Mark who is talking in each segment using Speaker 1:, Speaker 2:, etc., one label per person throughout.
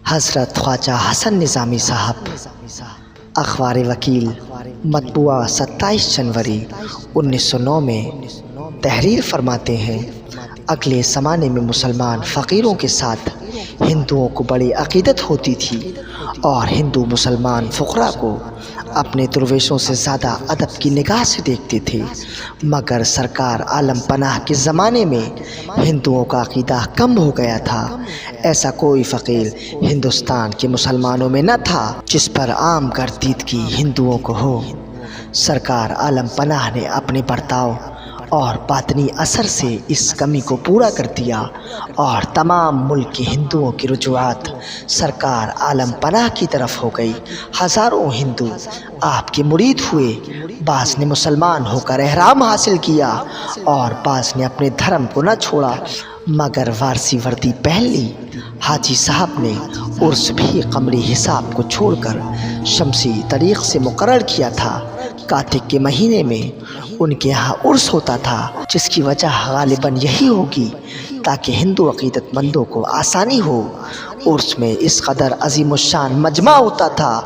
Speaker 1: حضرت خواجہ حسن نظامی صاحب، اخبار وکیل، مطبوعہ 27 جنوری 1909 میں تحریر فرماتے ہیں: اگلے زمانے میں مسلمان فقیروں کے ساتھ ہندوؤں کو بڑی عقیدت ہوتی تھی اور ہندو مسلمان فقراء کو اپنے درویشوں سے زیادہ ادب کی نگاہ سے دیکھتے تھے، مگر سرکار عالم پناہ کے زمانے میں ہندوؤں کا عقیدہ کم ہو گیا تھا۔ ایسا کوئی فقیر ہندوستان کے مسلمانوں میں نہ تھا جس پر عام گردیدگی ہندوؤں کو ہو۔ سرکار عالم پناہ نے اپنے برتاؤ اور باطنی اثر سے اس کمی کو پورا کر دیا اور تمام ملک کے ہندوؤں کی رجوعات سرکار عالم پناہ کی طرف ہو گئی۔ ہزاروں ہندو آپ کے مرید ہوئے، بعض نے مسلمان ہو کر احرام حاصل کیا اور بعض نے اپنے دھرم کو نہ چھوڑا مگر وارسی وردی پہن لی۔ حاجی صاحب نے عرس بھی قمری حساب کو چھوڑ کر شمسی طریق سے مقرر کیا تھا۔ کارتک کے مہینے میں ان کے ہاں عرس ہوتا تھا، جس کی وجہ غالباً یہی ہوگی تاکہ ہندو عقیدت مندوں کو آسانی ہو۔ عرس میں اس قدر عظیم الشان مجمع ہوتا تھا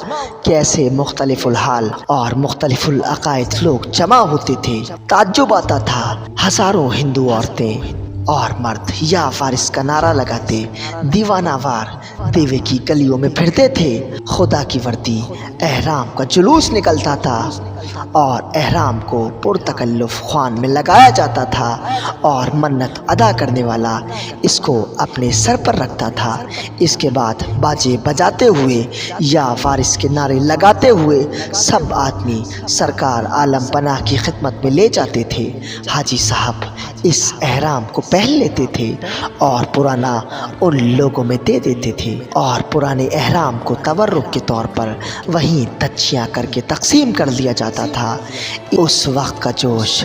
Speaker 1: کہ ایسے مختلف الحال اور مختلف العقائد لوگ جمع ہوتے تھے۔ تعجب آتا تھا، ہزاروں ہندو عورتیں اور مرد یا فارس کا نعرہ لگاتے دیوانہ وار دیوے کی گلیوں میں پھرتے تھے۔ خدا کی وردی احرام کا جلوس نکلتا تھا اور احرام کو پرتکلف خوان میں لگایا جاتا تھا اور منت ادا کرنے والا اس کو اپنے سر پر رکھتا تھا۔ اس کے بعد باجے بجاتے ہوئے یا فارس کے نعرے لگاتے ہوئے سب آدمی سرکار عالم پناہ کی خدمت میں لے جاتے تھے۔ حاجی صاحب اس احرام کو پہن لیتے تھے اور پرانا ان لوگوں میں دے دیتے تھے اور پرانے احرام کو تورک کے طور پر وہیں تچھیاں کر کے تقسیم کر دیا جاتا تھا۔ اس وقت کا جوش،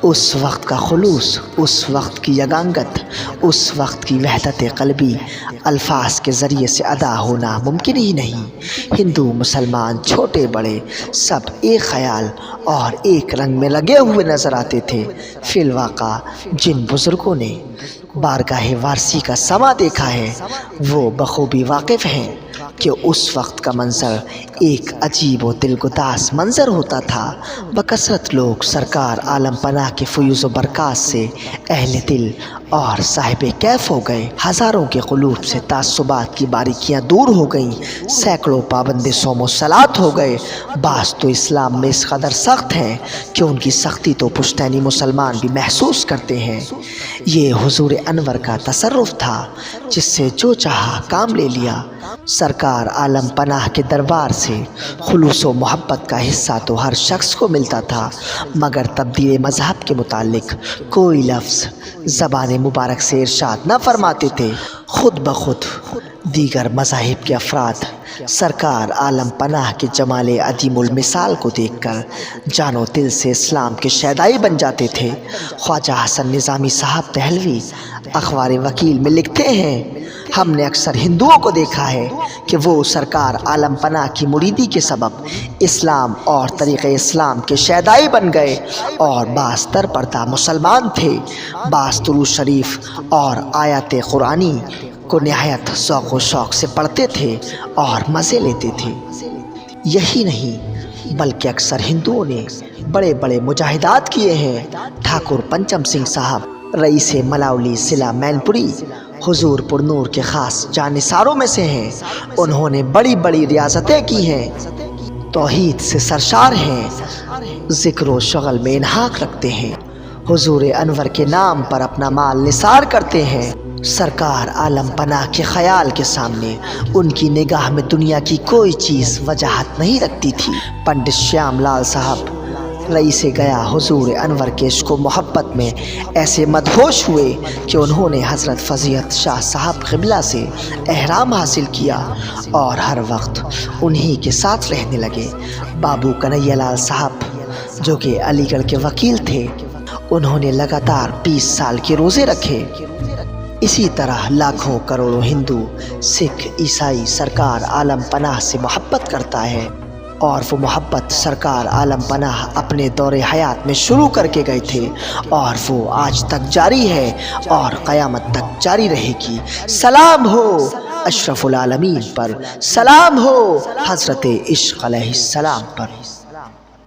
Speaker 1: اس وقت کا خلوص، اس وقت کی یگانگت، اس وقت کی وحدت قلبی الفاظ کے ذریعے سے ادا ہونا ممکن ہی نہیں۔ ہندو مسلمان چھوٹے بڑے سب ایک خیال اور ایک رنگ میں لگے ہوئے نظر آتے تھے۔ فی الواقع جن بزرگوں نے بارگاہ وارسی کا سما دیکھا ہے وہ بخوبی واقف ہیں کہ اس وقت کا منظر ایک عجیب و دلگداز منظر ہوتا تھا۔ بکثرت لوگ سرکار عالم پناہ کے فیوز و برکات سے اہل دل اور صاحب کیف ہو گئے۔ ہزاروں کے قلوب سے تعصبات کی باریکیاں دور ہو گئیں، سینکڑوں پابند صوم و صلات ہو گئے۔ بعض تو اسلام میں اس قدر سخت ہیں کہ ان کی سختی تو پشتینی مسلمان بھی محسوس کرتے ہیں۔ یہ حضور انور کا تصرف تھا جس سے جو چاہا کام لے لیا۔ سرکار عالم پناہ کے دربار سے خلوص و محبت کا حصہ تو ہر شخص کو ملتا تھا مگر تبدیل مذہب کے متعلق کوئی لفظ زبان مبارک سے ارشاد نہ فرماتے تھے۔ خود بخود دیگر مذاہب کے افراد سرکار عالم پناہ کے جمال عدیم المثال کو دیکھ کر جان و دل سے اسلام کے شیدائی بن جاتے تھے۔ خواجہ حسن نظامی صاحب دہلوی اخبار وکیل میں لکھتے ہیں: ہم نے اکثر ہندوؤں کو دیکھا ہے کہ وہ سرکار عالم پناہ کی مریدی کے سبب اسلام اور طریق اسلام کے شیدائی بن گئے اور بعض در پردہ مسلمان تھے، بعض دروش شریف اور آیات قرآنی کو نہایت ذوق و شوق سے پڑھتے تھے اور مزے لیتے تھے۔ یہی نہیں بلکہ اکثر ہندوؤں نے بڑے بڑے مجاہدات کیے ہیں۔ ٹھاکر پنچم سنگھ صاحب رئیس ملاولی ضلع مین پوری حضور پر نور کے خاص جانثاروں میں سے ہیں۔ انہوں نے بڑی بڑی ریاستیں کی ہیں، توحید سے سرشار ہیں، ذکر و شغل میں انہاک رکھتے ہیں، حضور انور کے نام پر اپنا مال نثار کرتے ہیں۔ سرکار عالم پناہ کے خیال کے سامنے ان کی نگاہ میں دنیا کی کوئی چیز وجاہت نہیں رکھتی تھی۔ پنڈت شیام لال صاحب رئیس گیا حضور انور کے عشق و محبت میں ایسے مدہوش ہوئے کہ انہوں نے حضرت فضیلت شاہ صاحب قبلہ سے احرام حاصل کیا اور ہر وقت انہی کے ساتھ رہنے لگے۔ بابو کنہیا لال صاحب جو کہ علی گڑھ کے وکیل تھے، انہوں نے لگاتار 20 سال کے روزے رکھے۔ اسی طرح لاکھوں کروڑوں ہندو، سکھ، عیسائی سرکار عالم پناہ سے محبت کرتا ہے۔ اور وہ محبت سرکار عالم پناہ اپنے دور حیات میں شروع کر کے گئے تھے اور وہ آج تک جاری ہے اور قیامت تک جاری رہے گی۔ سلام ہو اشرف العالمین پر، سلام ہو حضرت عشق علیہ السلام پر۔